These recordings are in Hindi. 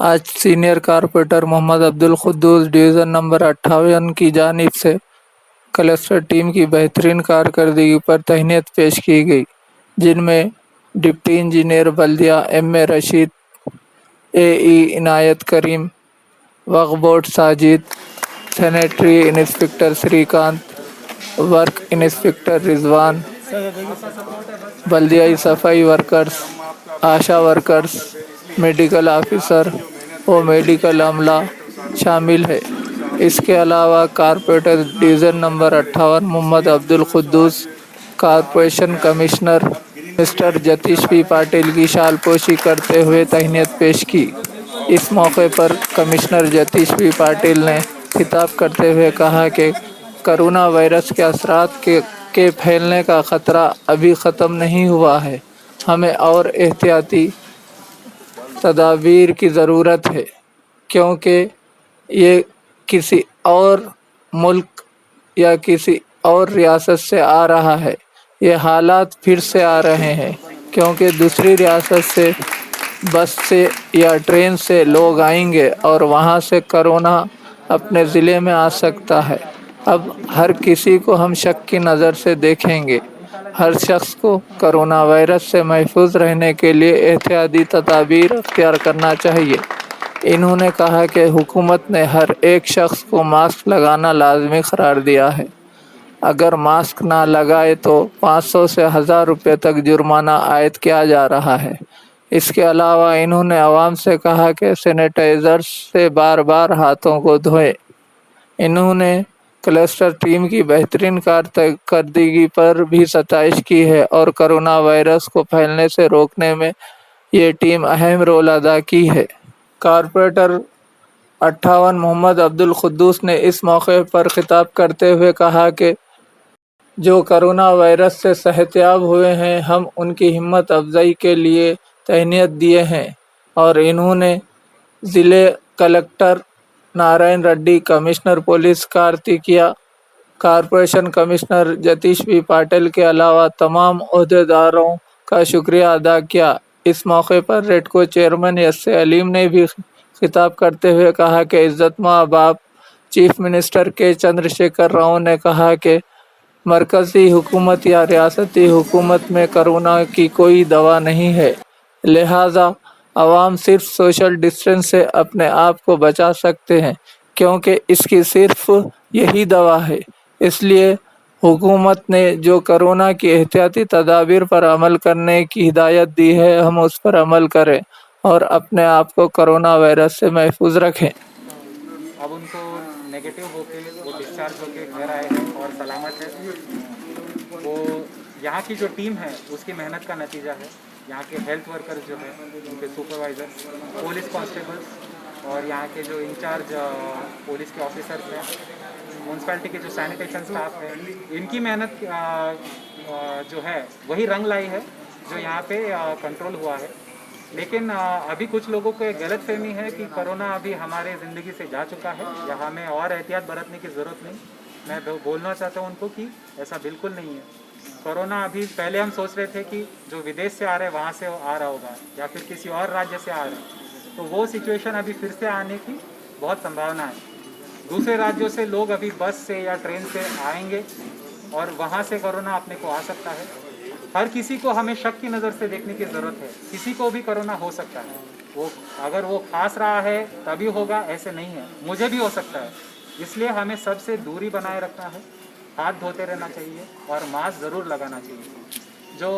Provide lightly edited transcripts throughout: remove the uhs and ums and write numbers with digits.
आज senior corporator Mohammed Abdul Quddus division number 58 की जानिब से क्लस्टर टीम की बेहतरीन कारकर्दगी पर तहनीत पेश की गई, जिनमें डिप्टी इंजीनियर बल्दिया M.A. रशीद, AE इनायत करीम, वक्फ board Sajid, sanitary inspector Srikanth, work inspector Rizwan, बल्दियाई सफाई workers, ASHA workers, medical officer व मेडिकल अमला शामिल है। इसके अलावा corporator division number 58 Mohammed Abdul Quddus, corporation commissioner mister Jatish P Patil की शालपोशी करते हुए तहनीत पेश की। इस मौके पर कमिश्नर जतीश पी पाटिल ने खिताब करते हुए कहा कि कोरोना वायरस के असरात के फैलने का ख़तरा अभी ख़त्म नहीं हुआ है। हमें और एहतियाती तदाबीर की ज़रूरत है, क्योंकि ये किसी और मुल्क या किसी और रियासत से आ रहा है। ये हालात फिर से आ रहे हैं, क्योंकि दूसरी रियासत से बस से या ट्रेन से लोग आएंगे और वहाँ से कोरोना अपने ज़िले में आ सकता है। अब हर किसी को हम शक की नज़र से देखेंगे। हर शख्स को कोरोना वायरस से महफूज रहने के लिए एहतियाती तदाबीर अख्तियार करना चाहिए। इन्होंने कहा कि हुकूमत ने हर एक शख्स को मास्क लगाना लाजमी करार दिया है। अगर मास्क ना लगाए तो 500 से 1000 रुपये तक जुर्माना आयद किया जा रहा है। इसके अलावा इन्होंने आवाम से कहा कि सैनिटाइज़र से बार बार हाथों को धोएं। इन्होंने क्लस्टर टीम की बेहतरीन कारकर्दगी पर भी सताइश की है और कोरोना वायरस को फैलने से रोकने में ये टीम अहम रोल अदा की है। कारपोरेटर 58 मोहम्मद अब्दुल कुद्दूस ने इस मौके पर खिताब करते हुए कहा कि जो कोरोना वायरस से सेहतयाब हुए हैं, हम उनकी हिम्मत अफजाई के लिए तहनीत दिए हैं और इन्होंने ज़िले collector Narayan Reddy, commissioner police Karthikeya, corporation commissioner Jatish P Patil के अलावा तमाम ओहदेदारों का शुक्रिया अदा किया। इस मौके पर रेडको चेयरमैन यस्से अलीम ने भी खिताब करते हुए कहा कि इज़्ज़त-माब बाप चीफ मिनिस्टर के चंद्रशेखर राव ने कहा कि मरकज़ी हुकूमत या रियासती हुकूमत में कोरोना की कोई दवा नहीं है, लिहाजा आवाम सिर्फ सोशल डिस्टेंस से अपने आप को बचा सकते हैं, क्योंकि इसकी सिर्फ यही दवा है। इसलिए हुकूमत ने जो कोरोना की एहतियाती तदाबीर पर अमल करने की हिदायत दी है, हम उस पर अमल करें और अपने आप को कोरोना वायरस से महफूज रखें। अब उनको नेगेटिव होके वो डिस्चार्ज होके घर आए हैं और सलामत है। वो यहाँ की जो टीम है उसकी मेहनत का नतीजा है। यहाँ के हेल्थ वर्कर्स जो है, उनके सुपरवाइज़र्स, पुलिस कांस्टेबल्स और यहाँ के जो इंचार्ज पुलिस के ऑफिसर्स हैं, म्यूनसिपैलिटी के जो सैनिटेशन स्टाफ है, इनकी मेहनत जो है वही रंग लाई है जो यहाँ पे कंट्रोल हुआ है। लेकिन अभी कुछ लोगों को एक गलत फहमी है कि कोरोना अभी हमारे ज़िंदगी से जा चुका है या हमें और एहतियात बरतने की ज़रूरत नहीं। मैं बोलना चाहता हूँ उनको कि ऐसा बिल्कुल नहीं है। कोरोना अभी, पहले हम सोच रहे थे कि जो विदेश से आ रहे हैं वहाँ से आ रहा होगा या फिर किसी और राज्य से आ रहा है, तो वो सिचुएशन अभी फिर से आने की बहुत संभावना है। दूसरे राज्यों से लोग अभी बस से या ट्रेन से आएंगे और वहाँ से कोरोना अपने को आ सकता है। हर किसी को हमें शक की नज़र से देखने की ज़रूरत है। किसी को भी कोरोना हो सकता है। वो अगर वो खांस रहा है तभी होगा, ऐसे नहीं है। मुझे भी हो सकता है। इसलिए हमें सबसे दूरी बनाए रखना है, हाथ धोते रहना चाहिए और मास्क ज़रूर लगाना चाहिए। जो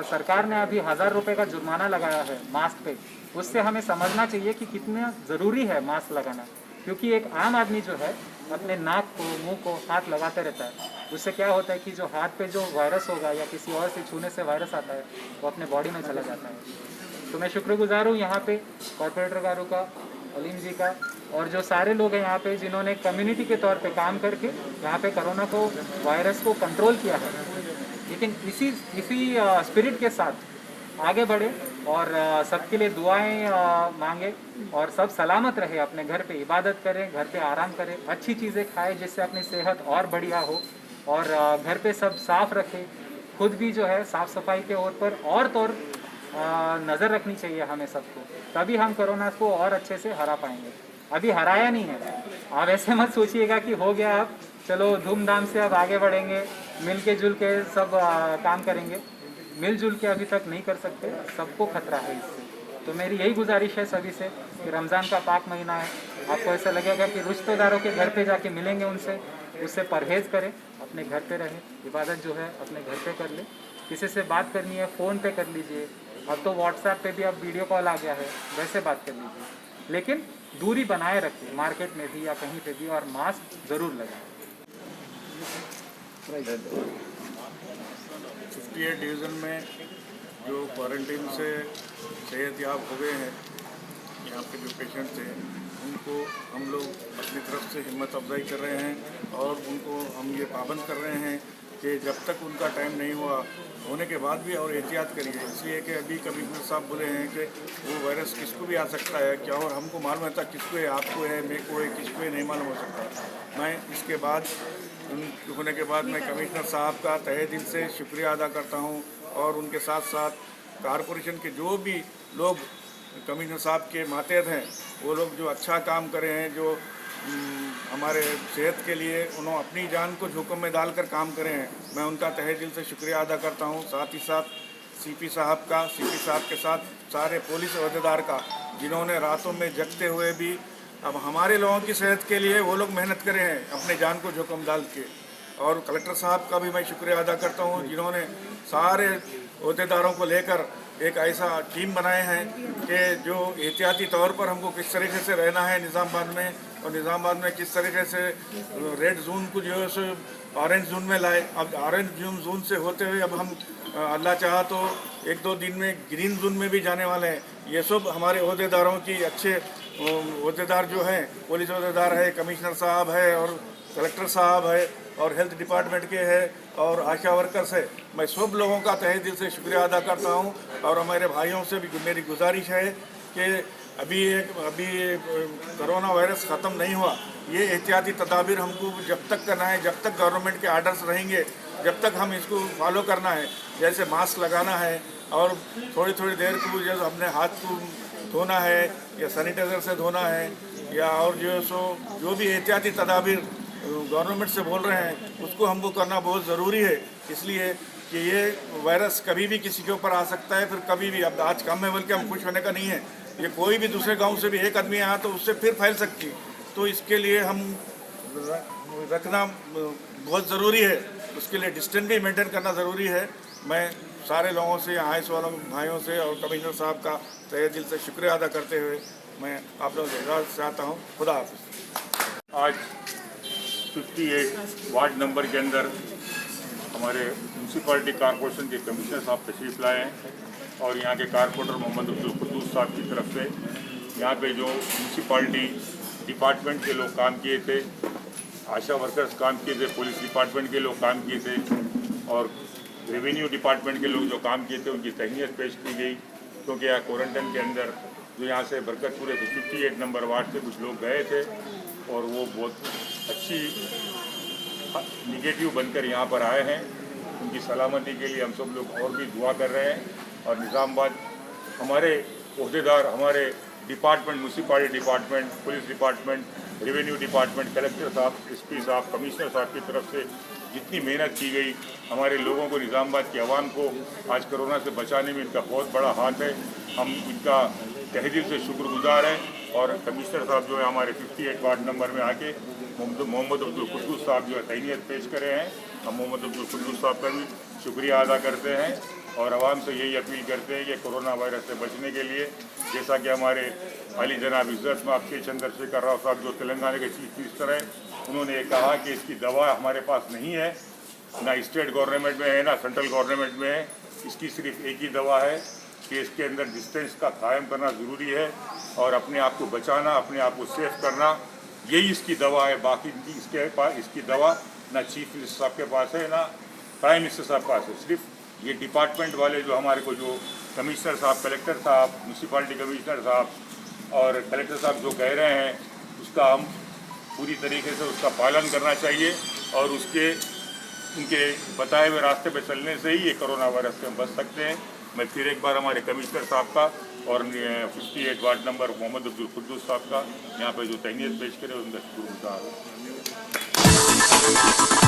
सरकार ने अभी 1000 रुपये का जुर्माना लगाया है मास्क पे, उससे हमें समझना चाहिए कि कितना ज़रूरी है मास्क लगाना। क्योंकि एक आम आदमी जो है अपने नाक को, मुंह को हाथ लगाते रहता है। उससे क्या होता है कि जो हाथ पे जो वायरस होगा या किसी और से छूने से वायरस आता है, वो अपने बॉडी में चला जाता है। तो मैं शुक्रगुजार हूँ यहाँ पे कॉर्पोरेटर गारू का, अलीम जी का और जो सारे लोग हैं यहाँ पे जिन्होंने कम्युनिटी के तौर पे काम करके यहाँ पे कोरोना को, वायरस को कंट्रोल किया है। लेकिन इसी स्पिरिट के साथ आगे बढ़े और सबके लिए दुआएं मांगे और सब सलामत रहे, अपने घर पे इबादत करें, घर पे आराम करें, अच्छी चीज़ें खाएं जिससे अपनी सेहत और बढ़िया हो और घर पे सब साफ रखें। खुद भी जो है साफ़ सफाई के ओर पर और तौर नज़र रखनी चाहिए हमें सबको, तभी हम कोरोना को और अच्छे से हरा पाएंगे। अभी हराया नहीं है, आप ऐसे मत सोचिएगा कि हो गया अब चलो धूमधाम से अब आगे बढ़ेंगे, मिल के जुल के सब काम करेंगे। मिलजुल के अभी तक नहीं कर सकते, सबको खतरा है इससे। तो मेरी यही गुजारिश है सभी से कि रमज़ान का पाक महीना है, आपको ऐसा लगेगा कि रिश्तेदारों के घर पे जाके मिलेंगे उनसे, उससे परहेज़ करें, अपने घर पे रहें, इबादत जो है अपने घर पे कर लें। किसी से बात करनी है फ़ोन पे कर लीजिए, अब तो व्हाट्सएप पे भी अब वीडियो कॉल आ गया है, वैसे बात कर लीजिए, लेकिन दूरी बनाए रखें मार्केट में भी या कहीं पे भी, और मास्क ज़रूर लगाएं। 58 डिवीज़न में जो क्वारंटीन से सेहतयाब हो गए हैं, यहाँ पे जो पेशेंट थे उनको हम लोग अपनी तरफ से हिम्मत अफजाई कर रहे हैं और उनको हम ये पाबंद कर रहे हैं कि जब तक उनका टाइम नहीं हुआ, होने के बाद भी और एहतियात करिए। इसलिए कि अभी कमिश्नर साहब बोले हैं कि वो वायरस किसको भी आ सकता है क्या, और हमको मालूम है था किसको है, आपको है, मेरे को है, किसको है नहीं मालूम हो सकता। मैं इसके बाद होने के बाद मैं कमिश्नर साहब का तहे दिल से शुक्रिया अदा करता हूँ और उनके साथ साथ कॉरपोरेशन के जो भी लोग कमिश्नर साहब के मातहत हैं, वो लोग जो अच्छा काम करे हैं, जो हमारे सेहत के लिए उन्होंने अपनी जान को जोखिम में डालकर काम करे हैं, मैं उनका तहे दिल से शुक्रिया अदा करता हूँ। साथ ही साथ सीपी साहब के साथ सारे पुलिस अहदेदार का, जिन्होंने रातों में जगते हुए भी अब हमारे लोगों की सेहत के लिए वो लोग मेहनत करे हैं अपने जान को जोखिम डाल के। और कलेक्टर साहब का भी मैं शुक्रिया अदा करता हूँ, जिन्होंने सारे अहदेदारों को लेकर एक ऐसा टीम बनाए हैं कि जो एहतियाती तौर पर हमको किस तरीके से रहना है निज़ामाबाद में, और निज़ामाबाद में किस तरीके से रेड जोन को जो है सो ऑरेंज जोन में लाए। अब ऑरेंज जोन से होते हुए अब हम अल्लाह चाहा तो 1-2 दिन में ग्रीन जोन में भी जाने वाले हैं। ये सब हमारे अहदेदारों की अच्छे अहदेदार जो हैं, पुलिस अहदेदार है, कमिश्नर साहब है और कलेक्टर साहब है और हेल्थ डिपार्टमेंट के है और आशा वर्कर्स है, मैं सब लोगों का तहे दिल से शुक्रिया अदा करता हूं। और हमारे भाइयों से भी मेरी गुजारिश है कि अभी कोरोना वायरस ख़त्म नहीं हुआ, ये एहतियाती तदाबीर हमको जब तक करना है, जब तक गवर्नमेंट के आर्डर्स रहेंगे, जब तक हम इसको फॉलो करना है। जैसे मास्क लगाना है और थोड़ी थोड़ी देर को जब अपने हाथ को धोना है या सैनिटाइज़र से धोना है, या और जो भी एहतियाती तदाबीर गवर्नमेंट से बोल रहे हैं उसको हमको करना बहुत ज़रूरी है। इसलिए कि ये वायरस कभी भी किसी के ऊपर आ सकता है, फिर कभी भी। अब आज कम है बल्कि हम खुश होने का नहीं है, ये कोई भी दूसरे गांव से भी एक आदमी आया तो उससे फिर फैल सकती है। तो इसके लिए हम रखना बहुत ज़रूरी है, उसके लिए डिस्टेंस भी मेंटेन करना ज़रूरी है। मैं सारे लोगों से, यहाँ आए वालों भाइयों से और कमिश्नर साहब का तहे दिल से शुक्रिया अदा करते हुए मैं आप लोगों से इजाज़त चाहता हूँ। खुदा हाफ़िज़। आज 58 वार्ड नंबर के अंदर हमारे म्यूनसिपालिटी कॉरपोरेशन के कमिश्नर साहब तशरीफ़ लाए हैं और यहाँ के कॉरपोरेटर मोहम्मद अब्दुल कुद्दूस साहब की तरफ से यहाँ पे जो म्यूनसिपालिटी डिपार्टमेंट के लोग काम किए थे, आशा वर्कर्स काम किए थे, पुलिस डिपार्टमेंट के लोग काम किए थे और रेवेन्यू डिपार्टमेंट के लोग जो काम किए थे, उनकी तहनीत पेश की गई। क्योंकि यहाँ क्वारंटाइन के अंदर जो यहाँ से बरकतपुर 58 नंबर वार्ड से कुछ लोग गए थे और वो बहुत अच्छी निगेटिव बनकर यहाँ पर आए हैं। उनकी सलामती के लिए हम सब लोग और भी दुआ कर रहे हैं। और निज़ामाबाद हमारे अहदेदार, हमारे department, municipality department, police department, revenue department, collector साहब, एसपी साहब, कमिश्नर साहब की तरफ से जितनी मेहनत की गई, हमारे लोगों को, निज़ामाबाद की आवाम को आज कोरोना से बचाने में इनका बहुत बड़ा हाथ है। हम इनका तहे दिल से शुक्रगुजार हैं। और कमिश्नर साहब जो है हमारे 58 वार्ड नंबर में आके मोहम्मद अब्दुल कुद्दूस साहब जो है तहनीत पेश करे हैं, हम मोहम्मद अब्दुल कुद्दूस साहब का भी शुक्रिया अदा करते हैं और आवाम से यही अपील करते हैं कि कोरोना वायरस से बचने के लिए, जैसा कि हमारे अली जनाब इज़्ज़त माफ़ के चंद्रशेखर राव साहब जो तेलंगाना के चीफ मिनिस्टर हैं, उन्होंने ये कहा कि इसकी दवा हमारे पास नहीं है, ना स्टेट गवर्नमेंट में है ना सेंट्रल गवर्नमेंट में है। इसकी सिर्फ एक ही दवा है कि इसके अंदर डिस्टेंस का कायम करना ज़रूरी है और अपने आप को बचाना, अपने आप को सेफ करना, यही इसकी दवा है। बाकी इसकी दवा ना चीफ मिनिस्टर साहब के पास है ना प्राइम मिनिस्टर साहब के पास है। सिर्फ ये डिपार्टमेंट वाले जो हमारे को जो कमिश्नर साहब, कलेक्टर साहब, म्यूनसिपालिटी कमिश्नर साहब और कलेक्टर साहब जो कह रहे हैं उसका हम पूरी तरीके से उसका पालन करना चाहिए और उनके बताए हुए रास्ते पर चलने से ही ये कोरोना वायरस से हम बच सकते हैं। मैं फिर एक बार हमारे कमिश्नर साहब का और 58 वार्ड नंबर मोहम्मद अब्दुल कुद्दूस साहब का यहाँ पे जो तहनीत पेश करे उनका शुक्र गुजार हूं।